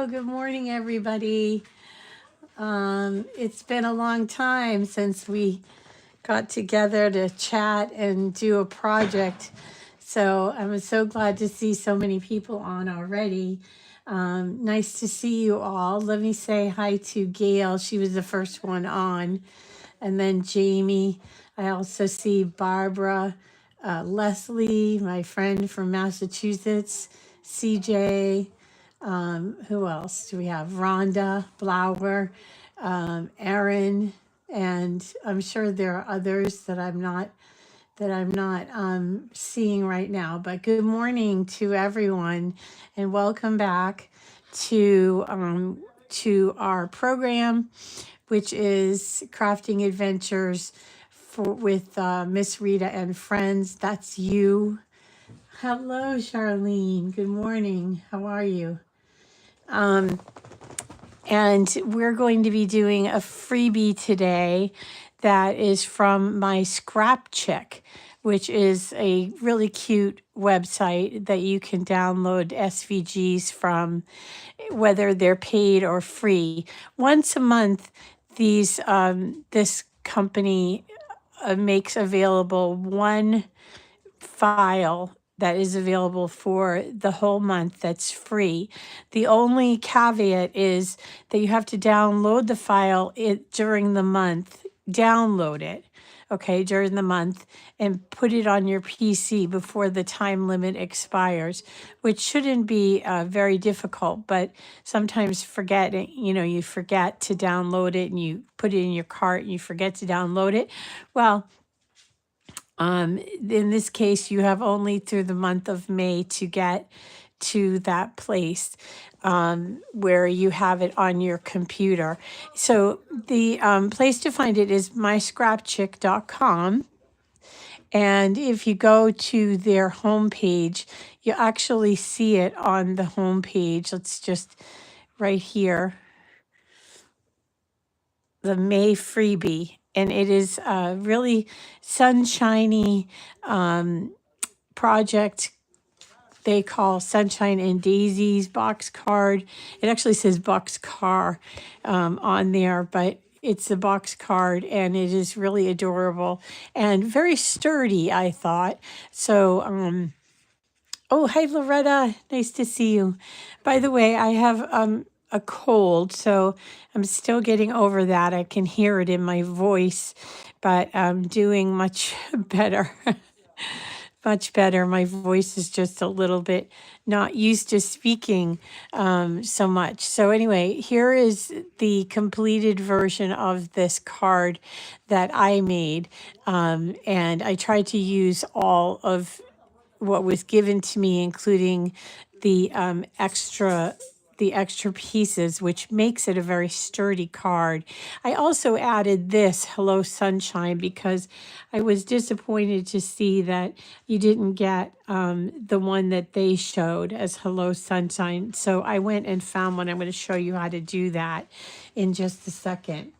Good morning, everybody. It's been a long time since we got together to chat and do a project. So I'm so glad to see so many people on already. Nice to see you all. Let me say hi to Gail. She was the first one on. And then Jamie. I also see Barbara, Leslie, my friend from Massachusetts, CJ. Who else do we have? Rhonda, Blower, Erin, and I'm sure there are others that I'm not seeing right now. But good morning to everyone, and welcome back to our program, which is Crafting Adventures with Miss Rita and friends. That's you. Hello, Charlene. Good morning. How are you? Um, and we're going to be doing a freebie today that is from my Scrap Chick, which is a really cute website that you can download SVGs from, whether they're paid or free. Once a month, this company makes available one file that is available for the whole month that's free. The only caveat is that you have to download the file during the month, download it, okay, during the month, and put it on your PC before the time limit expires, which shouldn't be very difficult, but sometimes you forget to download it and you put it in your cart and you forget to download it. Well, in this case, you have only through the month of May to get to that place where you have it on your computer. So the place to find it is myscrapchick.com. And if you go to their homepage, you actually see it on the homepage. Let's just right here, the May freebie. And it is a really sunshiny project they call Sunshine and Daisies box card. It actually says box car on there, but it's a box card and it is really adorable and very sturdy, I thought. So, oh, hi, Loretta. Nice to see you. By the way, I have a cold, so I'm still getting over that. I can hear it in my voice, but I'm doing much better. Much better. My voice is just a little bit not used to speaking so much. So anyway, here is the completed version of this card that I made. And I tried to use all of what was given to me, including the extra pieces, which makes it a very sturdy card. I also added this Hello Sunshine because I was disappointed to see that you didn't get the one that they showed as Hello Sunshine. So I went and found one. I'm going to show you how to do that in just a second.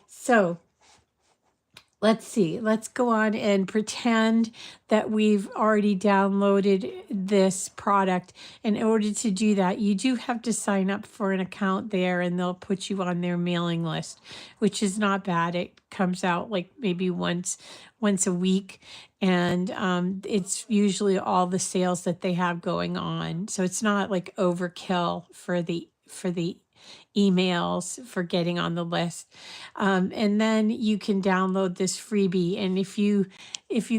So let's see. Let's go on and pretend that we've already downloaded this product. In order to do that, you do have to sign up for an account there and they'll put you on their mailing list, which is not bad. It comes out like maybe once a week, and it's usually all the sales that they have going on. So it's not like overkill for the emails for getting on the list. And then you can download this freebie. And if you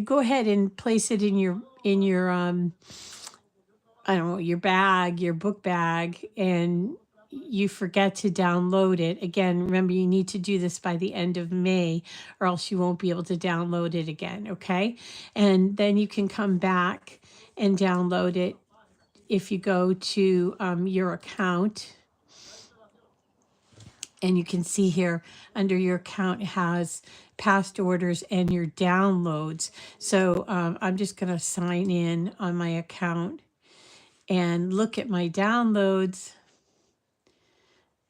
go ahead and place it in your I don't know, your bag, your book bag, and you forget to download it, again, remember you need to do this by the end of May or else you won't be able to download it again, okay? And then you can come back and download it if you go to your account. And you can see here under your account, it has past orders and your downloads. So I'm just going to sign in on my account and look at my downloads.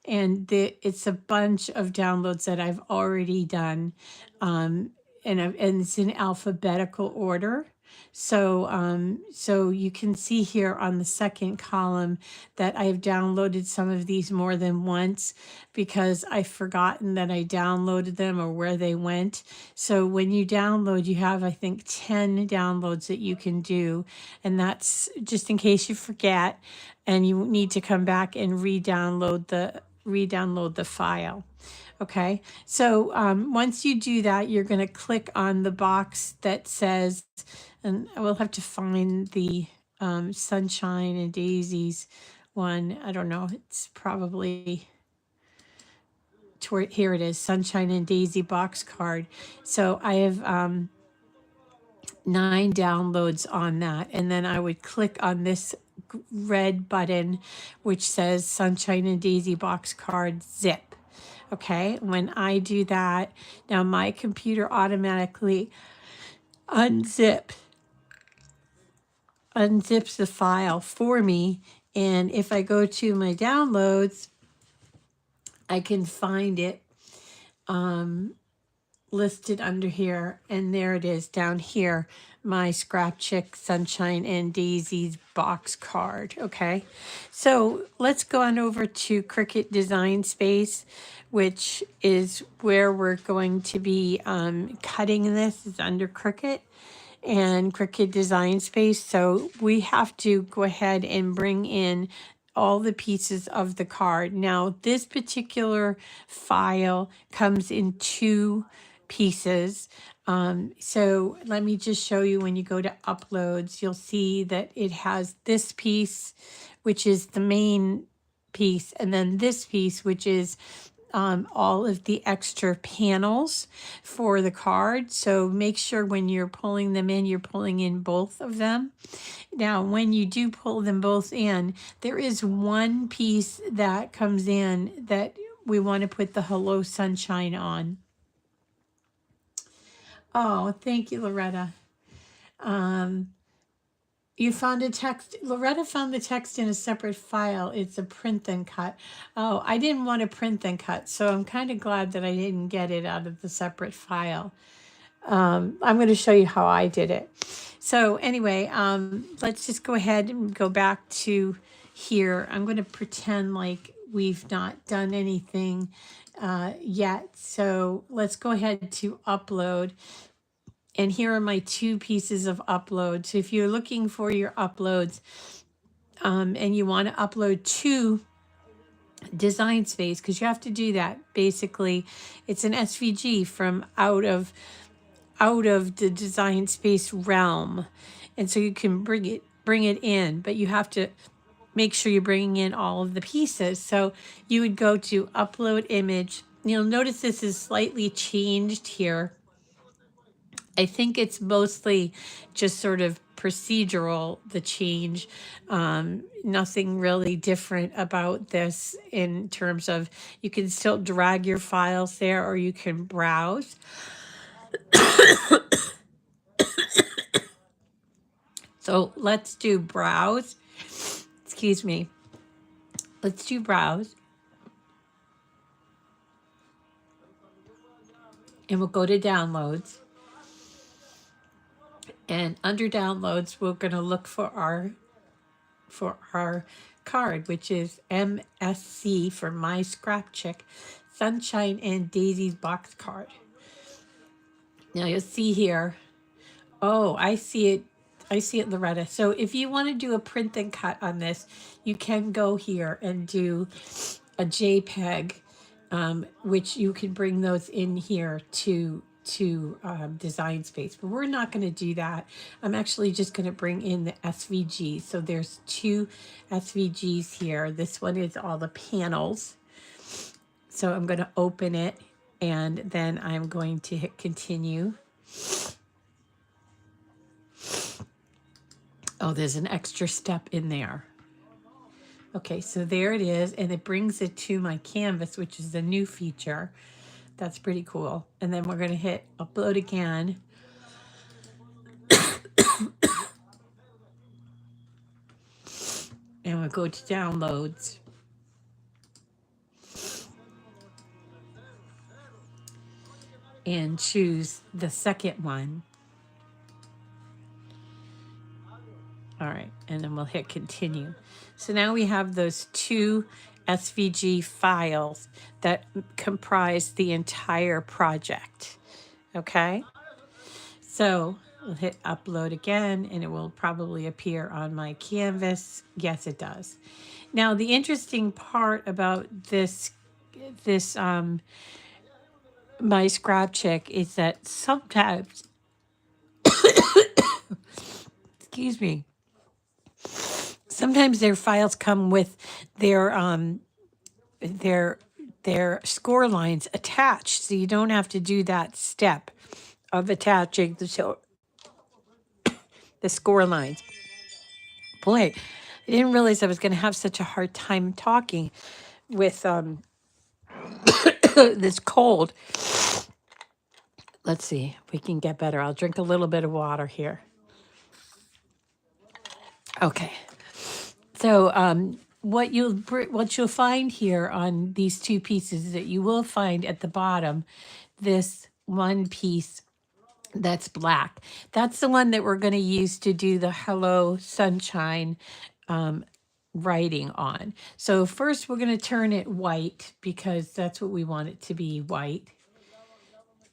And it's a bunch of downloads that I've already done. And it's in alphabetical order. So you can see here on the second column that I've downloaded some of these more than once because I've forgotten that I downloaded them or where they went. So when you download, you have, I think, 10 downloads that you can do. And that's just in case you forget and you need to come back and re-download the file. Okay, so once you do that, you're going to click on the box that says, and I will have to find the Sunshine and Daisies one. I don't know, it's probably toward here. It is Sunshine and Daisy box card. So I have 9 downloads on that, and then I would click on this red button which says Sunshine and Daisy box card zip. Okay, when I do that, now my computer automatically unzips the file for me. And if I go to my downloads, I can find it listed under here. And there it is down here, my Scrap Chick Sunshine and Daisy's box card. Okay, so let's go on over to Cricut Design Space, which is where we're going to be cutting this. Is under Cricut and Cricut Design Space. So we have to go ahead and bring in all the pieces of the card. Now, this particular file comes in 2 pieces. So let me just show you. When you go to uploads, you'll see that it has this piece, which is the main piece, and then this piece, which is all of the extra panels for the card. So make sure when you're pulling them in, you're pulling in both of them. Now, when you do pull them both in, there is one piece that comes in that we want to put the Hello Sunshine on. Oh, thank you, Loretta. You found a text. Loretta found the text in a separate file. It's a print and cut. Oh, I didn't want to print and cut, so I'm kind of glad that I didn't get it out of the separate file. I'm going to show you how I did it. So anyway, let's just go ahead and go back to here. I'm going to pretend like we've not done anything yet. So let's go ahead to upload. And here are my 2 pieces of upload. So if you're looking for your uploads and you want to upload to Design Space, because you have to do that. Basically, it's an SVG from out of the Design Space realm. And so you can bring it in, but you have to make sure you're bringing in all of the pieces. So you would go to upload image. You'll notice this is slightly changed here. I think it's mostly just sort of procedural, the change. Nothing really different about this in terms of you can still drag your files there or you can browse. So let's do browse. Excuse me. Let's do browse. And we'll go to downloads. And under downloads, we're going to look for our card, which is MSC for My Scrap Chick Sunshine and Daisy's box card. Now you'll see here. Oh, I see it. I see it, Loretta. So if you want to do a print and cut on this, you can go here and do a JPEG, which you can bring those in here to Design Space, but we're not going to do that. I'm actually just going to bring in the SVG. So there's 2 SVGs here. This one is all the panels. So I'm going to open it and then I'm going to hit continue. Oh, there's an extra step in there. Okay, so there it is, and it brings it to my canvas, which is the new feature. That's pretty cool. And then we're going to hit upload again. And we'll go to downloads. And choose the second one. All right, and then we'll hit continue. So now we have those two SVG files that comprise the entire project. Okay, so we'll hit upload again, and it will probably appear on my canvas. Yes, it does. Now, the interesting part about this my scrap check is that sometimes, excuse me, sometimes their files come with their their their score lines attached, so you don't have to do that step of attaching the score lines. Boy, I didn't realize I was going to have such a hard time talking with this cold. Let's see if we can get better. I'll drink a little bit of water here. Okay. So what you'll find here on these two pieces is that you will find at the bottom this one piece that's black. That's the one that we're going to use to do the Hello Sunshine writing on. So first we're going to turn it white because that's what we want it to be, white.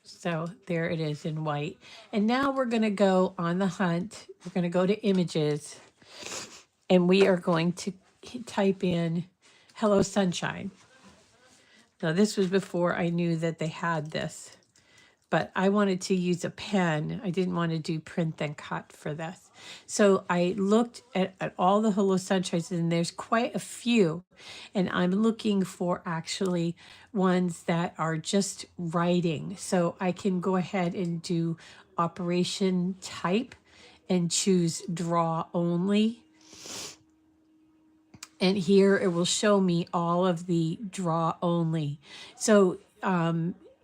So there it is in white. And now we're going to go on the hunt. We're going to go to images, and we are going to type in Hello Sunshine. Now this was before I knew that they had this, but I wanted to use a pen. I didn't want to do print then cut for this. So I looked at all the Hello Sunshines, and there's quite a few. And I'm looking for actually ones that are just writing. So I can go ahead and do Operation Type and choose Draw Only. And here it will show me all of the draw only. So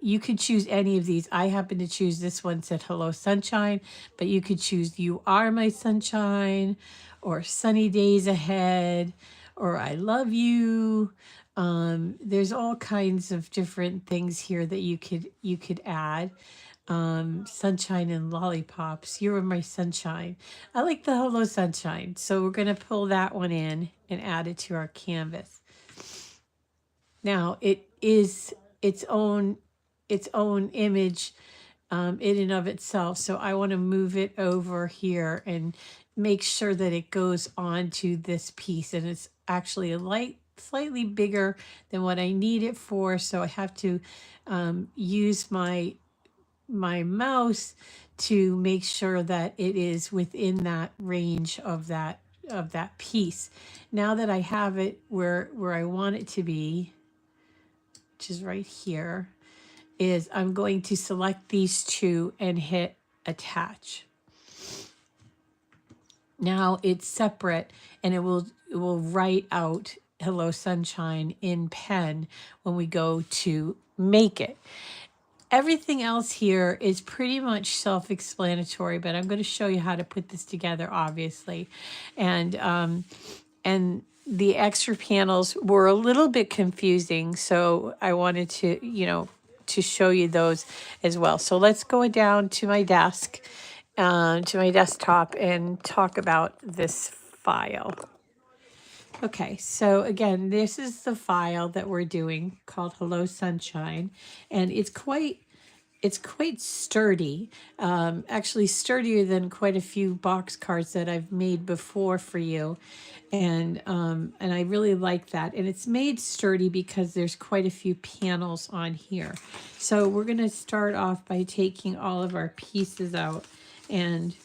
you could choose any of these. I happen to choose this one, said Hello Sunshine, but you could choose You Are My Sunshine, or Sunny Days Ahead, or I Love You. There's all kinds of different things here that you could add. Sunshine and Lollipops, You Are My Sunshine. I like the Hello Sunshine, so we're going to pull that one in and add it to our canvas. Now it is its own image in and of itself, so I want to move it over here and make sure that it goes onto this piece, and it's actually slightly bigger than what I need it for, so I have to use my mouse to make sure that it is within that range of that piece. Now that I have it where I want it to be, which is right here, is I'm going to select these two and hit attach. Now it's separate, and it will write out Hello Sunshine in pen when we go to make it. Everything else here is pretty much self-explanatory, but I'm going to show you how to put this together, obviously. And the extra panels were a little bit confusing, so I wanted to, to show you those as well. So let's go down to my desk, to my desktop, and talk about this file. Okay, so again, this is the file that we're doing called Hello Sunshine, and it's quite sturdy, actually sturdier than quite a few box cards that I've made before for you, and I really like that. And it's made sturdy because there's quite a few panels on here. So we're going to start off by taking all of our pieces out and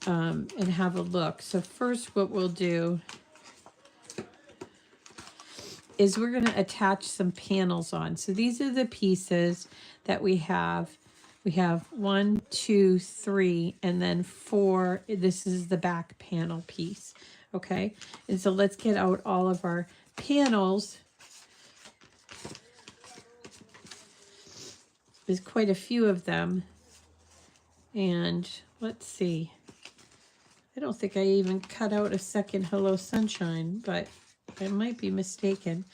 have a look. So first, what we'll do is we're going to attach some panels on. So these are the pieces that we have. We have 1, 2, 3, and then 4. This is the back panel piece. Okay. And so let's get out all of our panels. There's quite a few of them. And let's see. I don't think I even cut out a second Hello Sunshine, but I might be mistaken.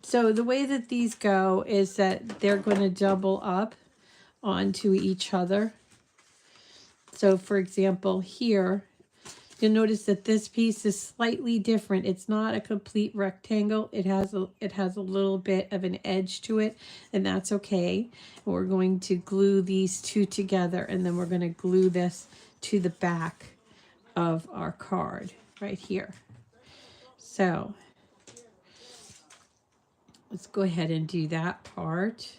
So the way that these go is that they're going to double up onto each other. So for example, here You'll notice that this piece is slightly different. It's not a complete rectangle. It has a little bit of an edge to it, and that's okay. We're going to glue these two together, and then we're going to glue this to the back of our card right here. So let's go ahead and do that part.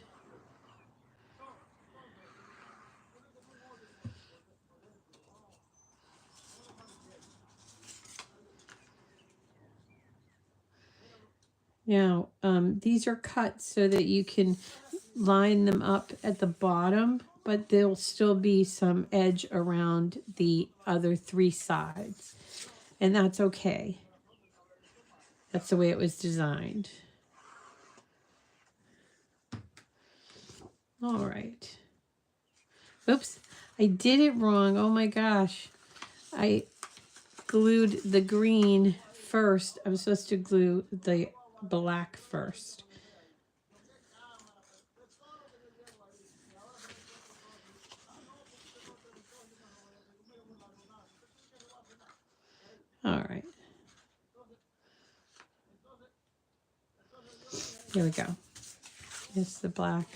Now, these are cut so that you can line them up at the bottom, but there'll still be some edge around the other three sides. And that's okay. That's the way it was designed. All right. Oops, I did it wrong. Oh my gosh. I glued the green first. I'm supposed to glue the black first. All right. Here we go. Here's the black.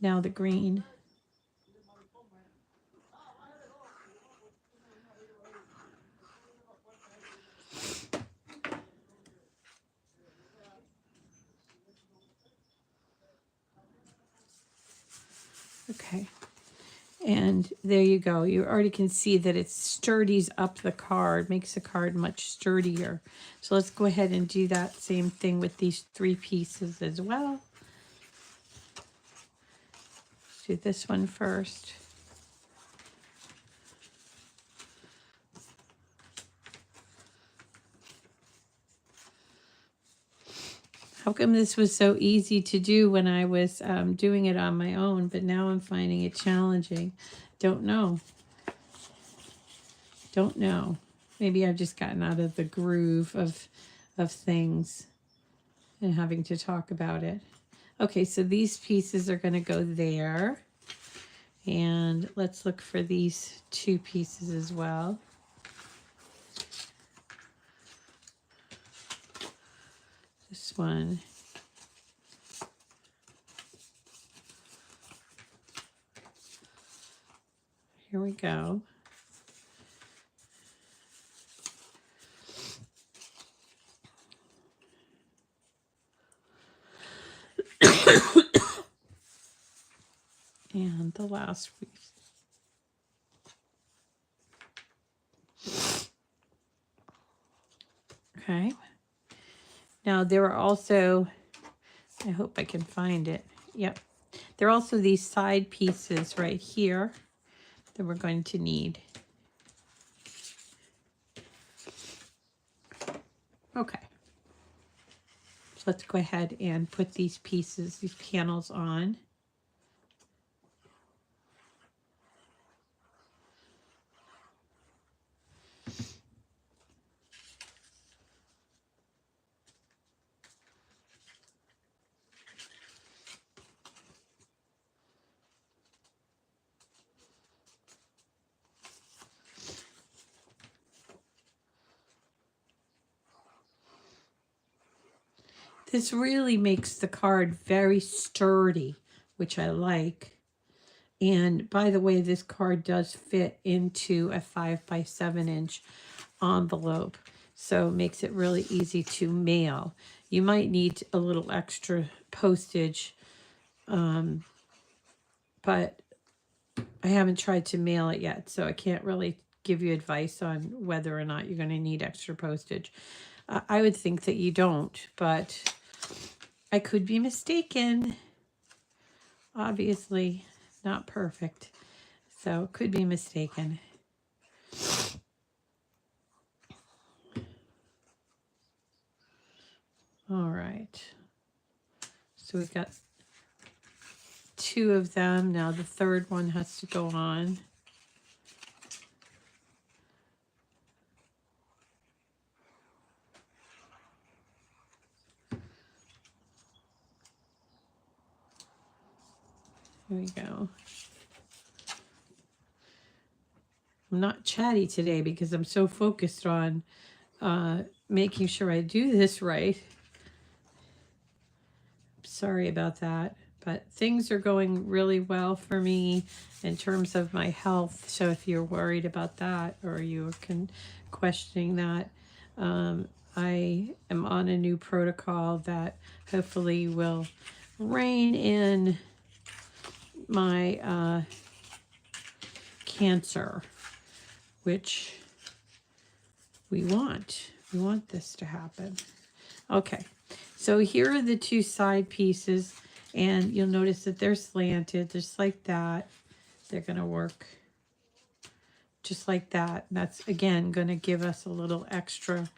Now the green. Okay. And there you go. You already can see that it sturdies up the card, makes the card much sturdier. So let's go ahead and do that same thing with these three pieces as well. Let's do this one first. How come this was so easy to do when I was doing it on my own, but now I'm finding it challenging? Don't know. Don't know. Maybe I've just gotten out of the groove of things and having to talk about it. Okay, so these pieces are going to go there. And let's look for these two pieces as well. This one. Here we go. And the last piece. Okay. Now there are also, I hope I can find it. Yep. There are also these side pieces right here that we're going to need. Okay. So let's go ahead and put these pieces, these panels on. This really makes the card very sturdy, which I like. And by the way, this card does fit into a 5x7" envelope, so it makes it really easy to mail. You might need a little extra postage, but I haven't tried to mail it yet, so I can't really give you advice on whether or not you're going to need extra postage. I would think that you don't, but I could be mistaken. Obviously, not perfect, so could be mistaken. All right. So we've got two of them. Now the third one has to go on. Here we go. I'm not chatty today because I'm so focused on making sure I do this right. Sorry about that, but things are going really well for me in terms of my health. So if you're worried about that or you're questioning that, I am on a new protocol that hopefully will rein in my cancer, which we want. We want this to happen. Okay, so here are the two side pieces, and you'll notice that they're slanted just like that. They're going to work just like that. That's, again, going to give us a little extra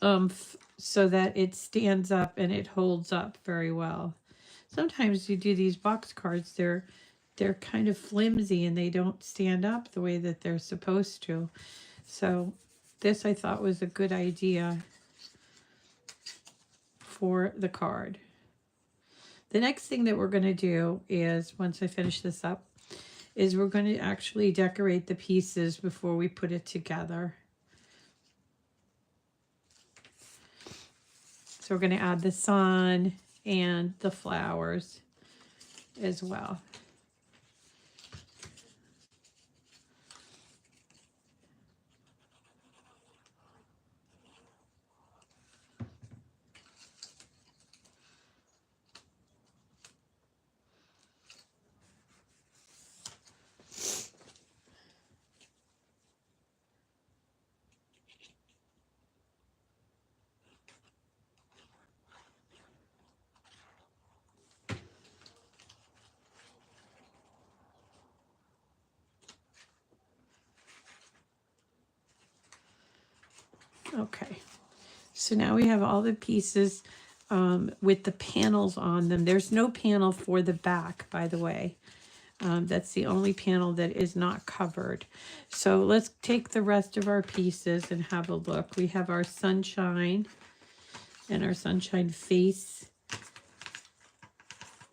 oomph so that it stands up and it holds up very well. Sometimes you do these box cards, they're kind of flimsy and they don't stand up the way that they're supposed to. So this I thought was a good idea for the card. The next thing that we're going to do is, once I finish this up, is we're going to actually decorate the pieces before we put it together. So we're going to add the sun and the flowers as well. Okay, so now we have all the pieces with the panels on them. There's no panel for the back, by the way. That's the only panel that is not covered. So let's take the rest of our pieces and have a look. We have our sunshine and our sunshine face,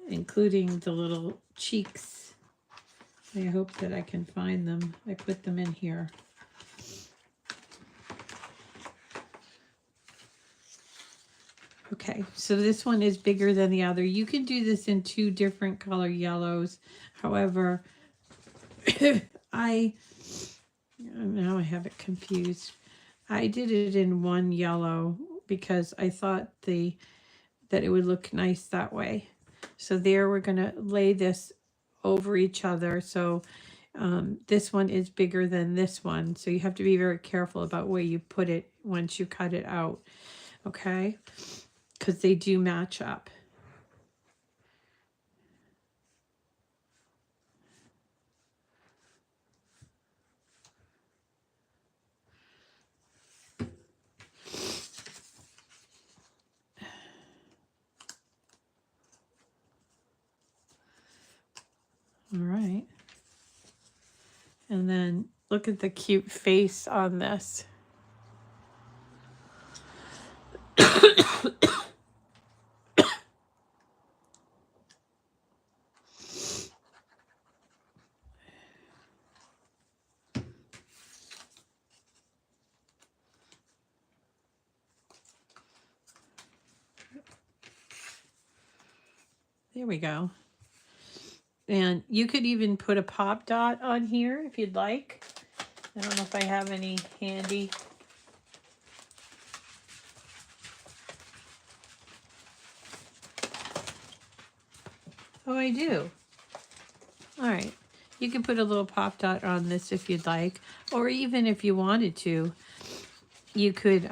including the little cheeks. I hope that I can find them. I put them in here. Okay, so this one is bigger than the other. You can do this in two different color yellows. However, now I have it confused. I did it in one yellow because I thought that it would look nice that way. So there, we're going to lay this over each other. So this one is bigger than this one. So you have to be very careful about where you put it once you cut it out. Okay? Because they do match up. All right. And then look at the cute face on this. There we go. And you could even put a pop dot on here if you'd like. I don't know if I have any handy. Oh, I do. All right. You can put a little pop dot on this if you'd like. Or even if you wanted to, you could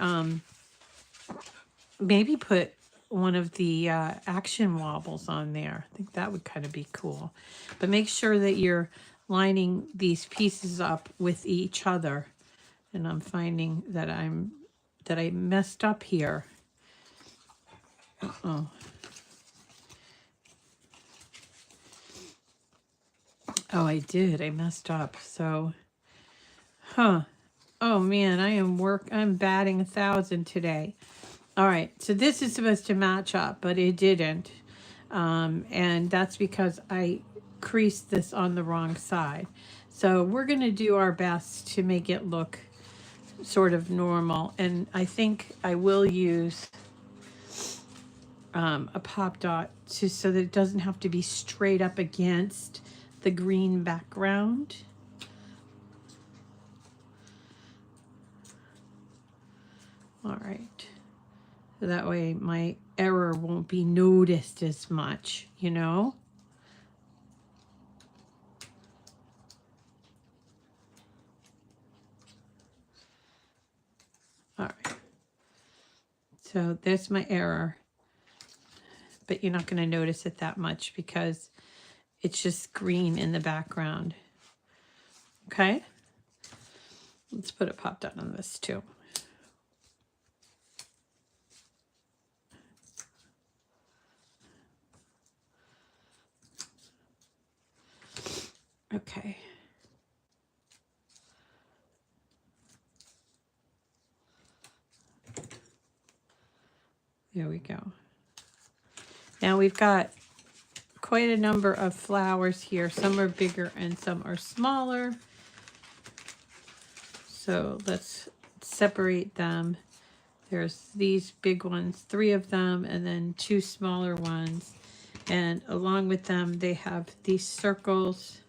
maybe put one of the action wobbles on there. I think that would kind of be cool. But make sure that you're lining these pieces up with each other. And I'm finding that I messed up here. Uh-oh. Oh, I did. I messed up. So, oh man, I'm batting 1,000 today. All right, so this is supposed to match up, but it didn't. And that's because I creased this on the wrong side. So we're going to do our best to make it look sort of normal. And I think I will use a pop dot so that it doesn't have to be straight up against the green background. All right. So that way my error won't be noticed as much, you know? All right. So there's my error. But you're not going to notice it that much because it's just green in the background. Okay? Let's put a pop dot on this too. Okay. There we go. Now we've got quite a number of flowers here. Some are bigger and some are smaller. So let's separate them. There's these big ones, 3 of them, and then 2 smaller ones. And along with them, they have these circles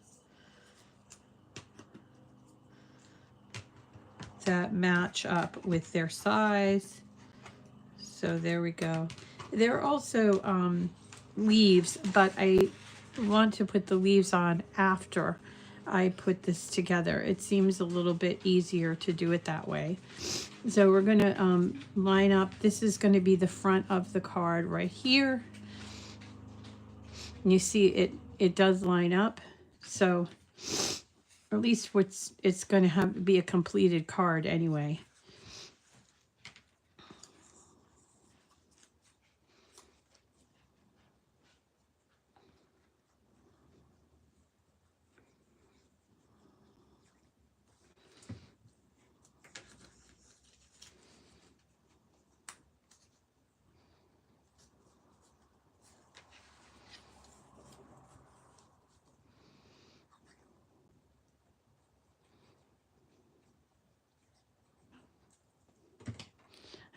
that match up with their size. So there we go. There are also leaves, but I want to put the leaves on after I put this together. It seems a little bit easier to do it that way. So we're going to line up. This is going to be the front of the card right here. And you see it does line up. So at least it's going to be a completed card anyway.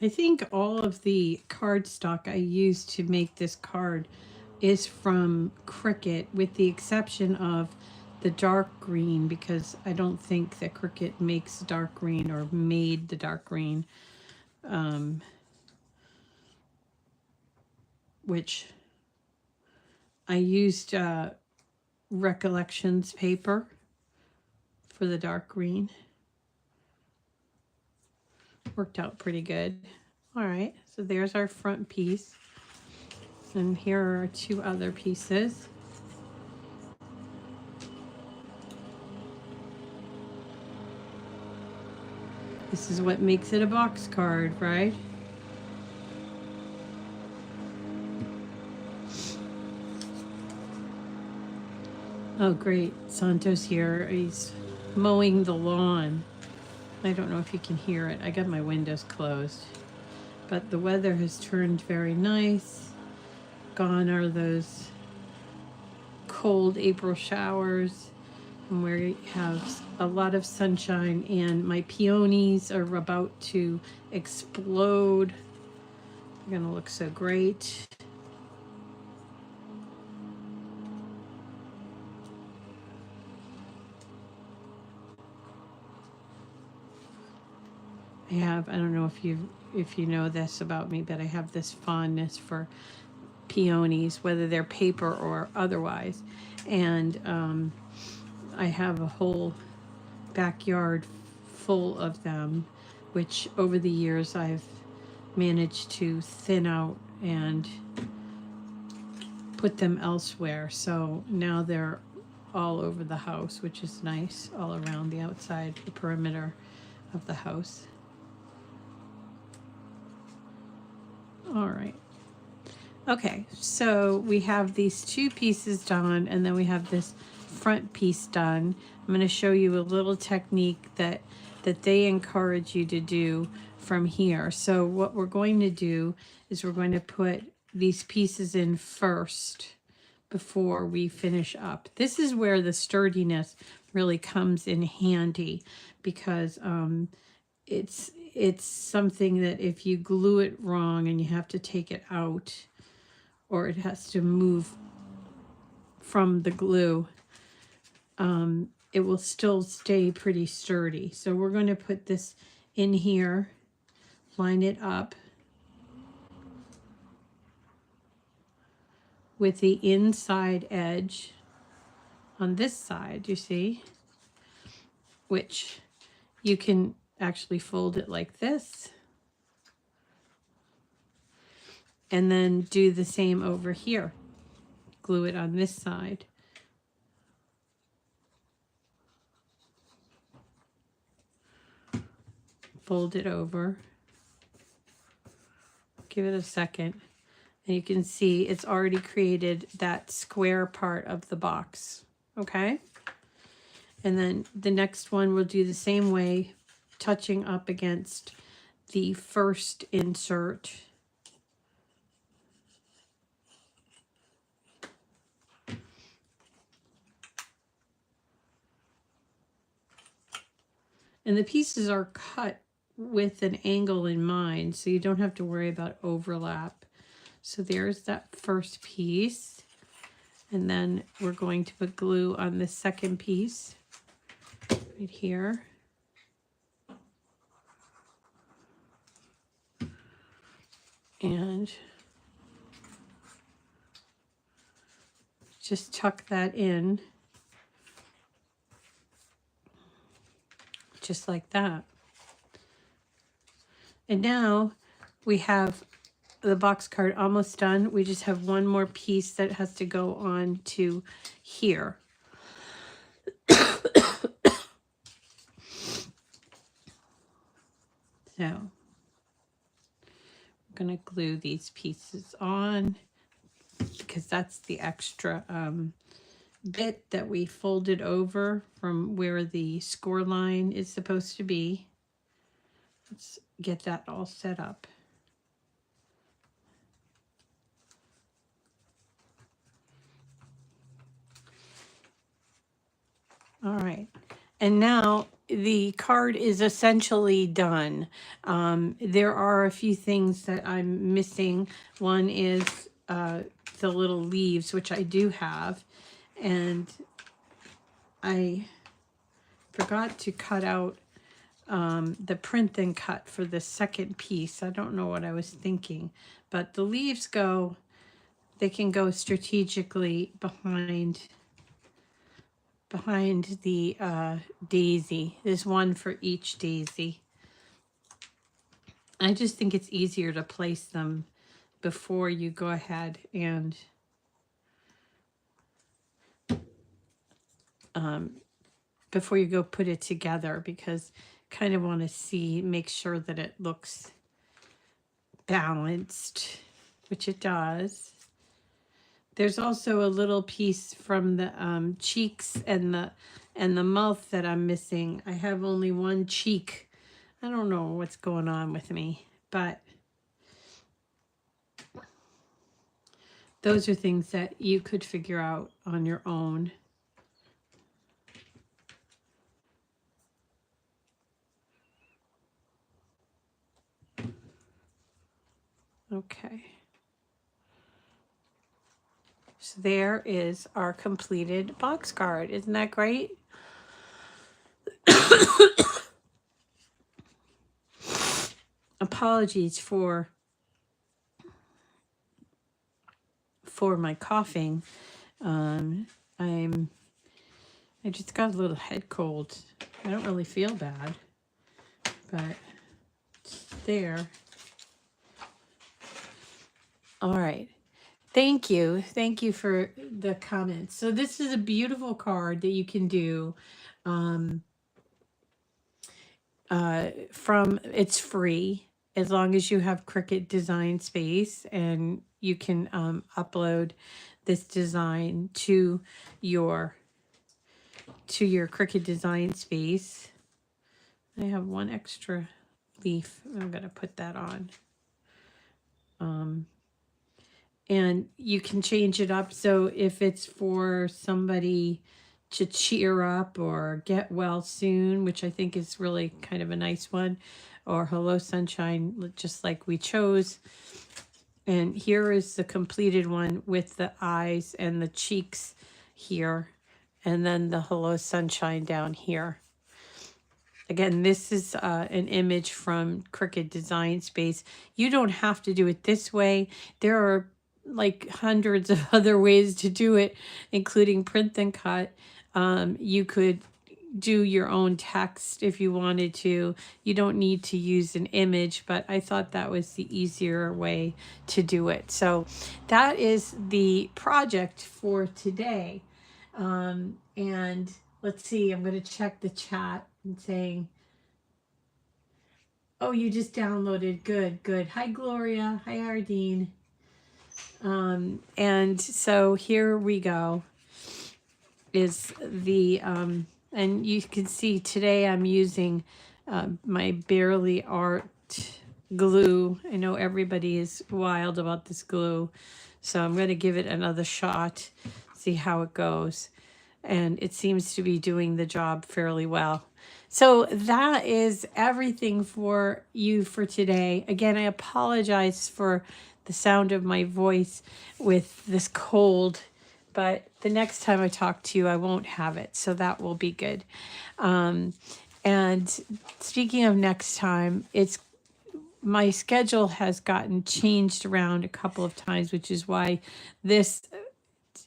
I think all of the cardstock I used to make this card is from Cricut, with the exception of the dark green, because I don't think that Cricut makes dark green or made the dark green, which I used Recollections paper for the dark green. Worked out pretty good. All right, so there's our front piece. And here are 2 other pieces. This is what makes it a box card, right? Oh, great. Santo's here. He's mowing the lawn. I don't know if you can hear it. I got my windows closed. But the weather has turned very nice. Gone are those cold April showers. And we have a lot of sunshine, and my peonies are about to explode. They're gonna look so great. I don't know if you know this about me, but I have this fondness for peonies, whether they're paper or otherwise. And I have a whole backyard full of them, which over the years I've managed to thin out and put them elsewhere. So now they're all over the house, which is nice, all around the outside, the perimeter of the house. All right. Okay, so we have these 2 pieces done, and then we have this front piece done. I'm going to show you a little technique that they encourage you to do from here. So what we're going to do is we're going to put these pieces in first before we finish up. This is where the sturdiness really comes in handy, because it's something that if you glue it wrong and you have to take it out, or it has to move from the glue, it will still stay pretty sturdy. So we're going to put this in here, line it up with the inside edge on this side, you see, which you can actually fold it like this, and then do the same over here. Glue it on this side. Fold it over. Give it a second. And you can see it's already created that square part of the box. Okay? And then the next one we'll do the same way, touching up against the first insert. And the pieces are cut with an angle in mind, so you don't have to worry about overlap. So there's that first piece. And then we're going to put glue on the second piece right here. And just tuck that in, just like that. And now we have the box card almost done. We just have one more piece that has to go on to here. So I'm going to glue these pieces on, because that's the extra bit that we folded over from where the score line is supposed to be. Let's get that all set up. All right, and now the card is essentially done. There are a few things that I'm missing. One is the little leaves, which I do have, and I forgot to cut out the print and cut for the second piece. I don't know what I was thinking, but the leaves go, they can go strategically behind the daisy. There's one for each daisy. I just think it's easier to place them before you go ahead and before you go put it together, because kind of want to see, make sure that it looks balanced, which it does. There's also a little piece from the cheeks and the mouth that I'm missing. I have only one cheek. I don't know what's going on with me, but those are things that you could figure out on your own. Okay. So there is our completed box card. Isn't that great? Apologies for my coughing. I just got a little head cold. I don't really feel bad, but it's there. All right. Thank you. Thank you for the comments. So this is a beautiful card that you can do it's free as long as you have Cricut Design Space, and you can upload this design to your Cricut Design Space. I have one extra leaf. I'm going to put that on. And you can change it up. So if it's for somebody to cheer up or get well soon, which I think is really kind of a nice one, or hello sunshine, just like we chose. And here is the completed one with the eyes and the cheeks here, and then the hello sunshine down here. Again, this is an image from Cricut Design Space. You don't have to do it this way. There are like hundreds of other ways to do it, including print and cut. You could do your own text if you wanted to. You don't need to use an image, but I thought that was the easier way to do it. So that is the project for today. And let's see, I'm going to check the chat and saying, oh, you just downloaded. Good, good. Hi, Gloria. Hi, Ardeen. And so here we go is the, and you can see today I'm using my Barely Art glue. I know everybody is wild about this glue, so I'm going to give it another shot, see how it goes. And it seems to be doing the job fairly well. So that is everything for you for today. Again, I apologize for the sound of my voice with this cold, but the next time I talk to you, I won't have it. So that will be good. And speaking of next time, my schedule has gotten changed around a couple of times, which is why this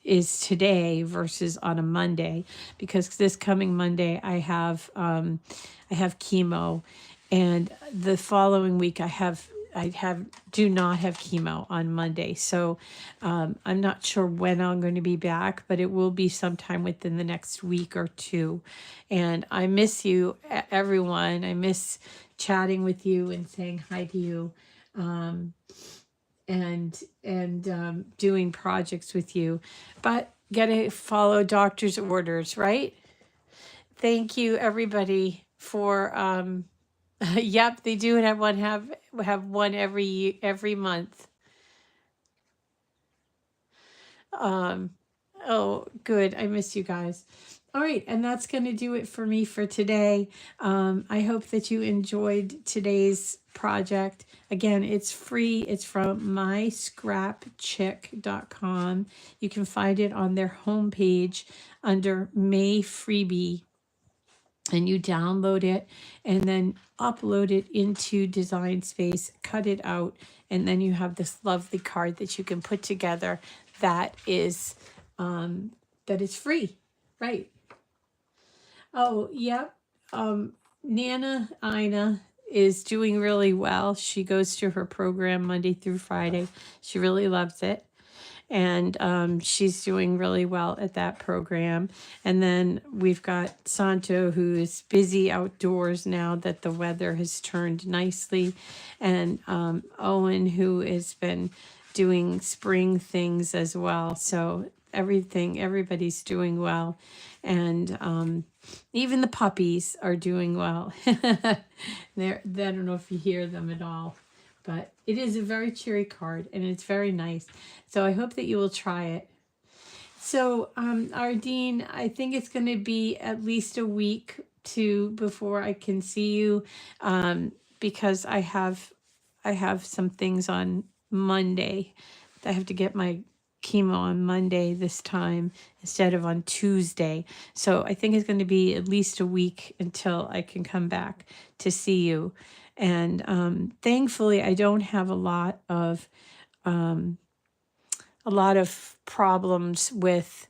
is today versus on a Monday, because this coming Monday I have chemo, and the following week I do not have chemo on Monday. So I'm not sure when I'm going to be back, but it will be sometime within the next week or two. And I miss you, everyone. I miss chatting with you and saying hi to you. And doing projects with you, but gotta follow doctor's orders, right? Thank you, everybody, for yep, they do have one every month. Oh, good. I miss you guys. All right, and that's going to do it for me for today. I hope that you enjoyed today's project. Again, it's free. It's from myscrapchick.com. You can find it on their homepage under May Freebie, and you download it and then upload it into Design Space, cut it out, and then you have this lovely card that you can put together that is free, right? Oh, yep. Nana Ina is doing really well. She goes to her program Monday through Friday. She really loves it. And she's doing really well at that program. And then we've got Santo, who is busy outdoors now that the weather has turned nicely. And Owen, who has been doing spring things as well. So everybody's doing well. And even the puppies are doing well. I don't know if you hear them at all, but it is a very cheery card and it's very nice. So I hope that you will try it. So Ardeen, I think it's going to be at least a week before I can see you, because I have some things on Monday. I have to get my chemo on Monday this time instead of on Tuesday. So I think it's going to be at least a week until I can come back to see you. And thankfully, I don't have a lot of problems with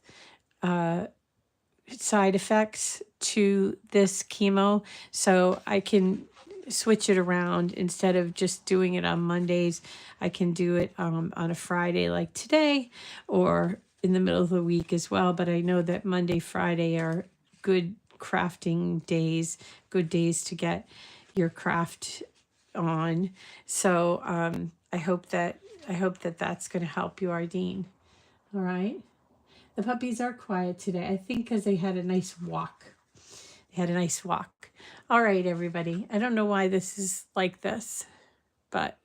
side effects to this chemo, so I can switch it around. Instead of just doing it on Mondays, I can do it on a Friday like today, or in the middle of the week as well. But I know that Monday, Friday are good crafting days, good days to get your craft on. So I hope that that's going to help you, Ardeen. All right. The puppies are quiet today, I think, because they had a nice walk. All right, everybody. I don't know why this is like this, but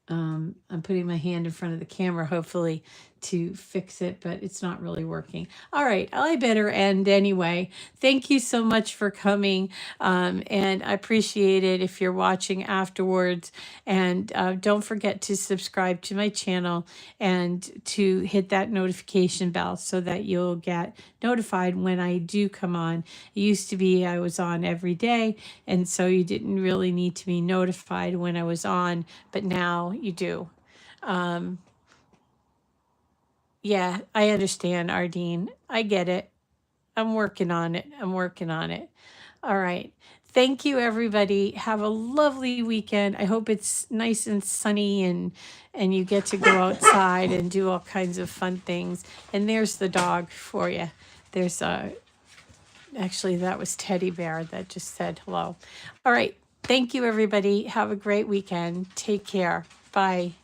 I'm putting my hand in front of the camera, hopefully, to fix it, but it's not really working. All right, I better end anyway. Thank you so much for coming, and I appreciate it if you're watching afterwards. And don't forget to subscribe to my channel and to hit that notification bell so that you'll get notified when I do come on. It used to be I was on every day, and so you didn't really need to be notified when I was on, but now you do. Yeah, I understand, Ardeen. I get it. I'm working on it. I'm working on it. All right. Thank you, everybody. Have a lovely weekend. I hope it's nice and sunny and you get to go outside and do all kinds of fun things. And there's the dog for you. There's actually that was Teddy Bear that just said hello. All right. Thank you, everybody. Have a great weekend. Take care. Bye.